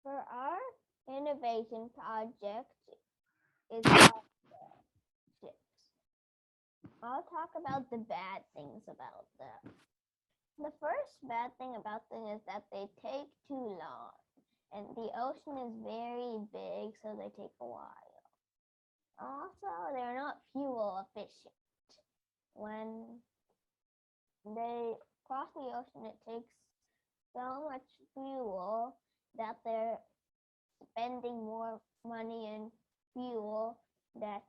For our innovation project is called ships. I'll talk about the bad things about them. The first bad thing about them is that they take too long, and the ocean is very big, so they take a while. Also, they're not fuel efficient. When they cross the ocean, it takes so much fuel that they're spending more money in fuel that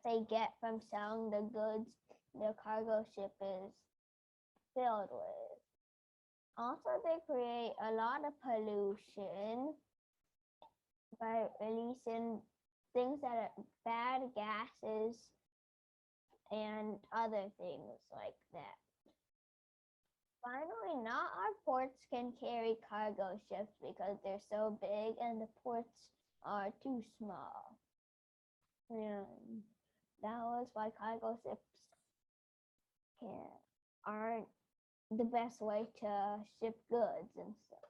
they get from selling the goods the cargo ship is filled with. Also, they create a lot of pollution by releasing things that are bad gases and other things like that. Finally, not all ports can carry cargo ships because they're so big and the ports are too small. And that was why cargo ships aren't the best way to ship goods and stuff.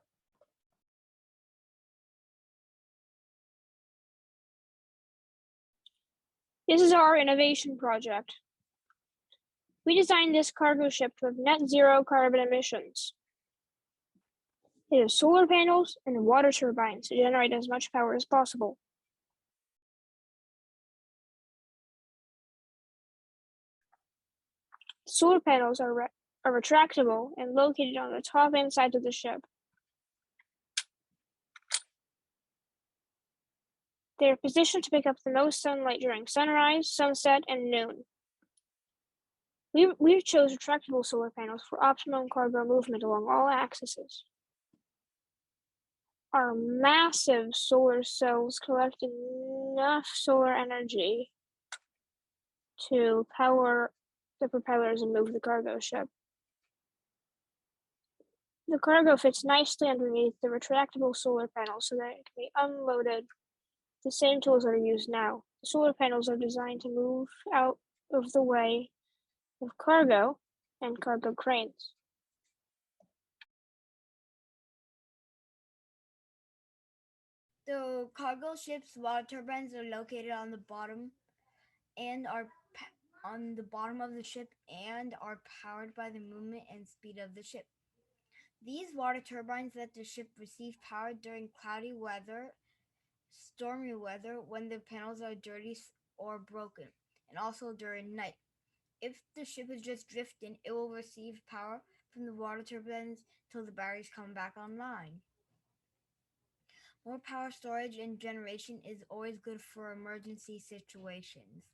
This is our innovation project. We designed this cargo ship to have net zero carbon emissions. It has solar panels and water turbines to generate as much power as possible. Solar panels are retractable and located on the top and sides of the ship. They are positioned to pick up the most sunlight during sunrise, sunset, and noon. We chose retractable solar panels for optimum cargo movement along all axes. Our massive solar cells collect enough solar energy to power the propellers and move the cargo ship. The cargo fits nicely underneath the retractable solar panels so that it can be unloaded. The same tools that are used now. The solar panels are designed to move out of the way of cargo and cargo cranes. The cargo ship's water turbines are located on the bottom and are on the bottom of the ship and are powered by the movement and speed of the ship. These water turbines let the ship receive power during cloudy weather, stormy weather, when the panels are dirty or broken, and also during night. If the ship is just drifting, it will receive power from the water turbines till the batteries come back online. More power storage and generation is always good for emergency situations.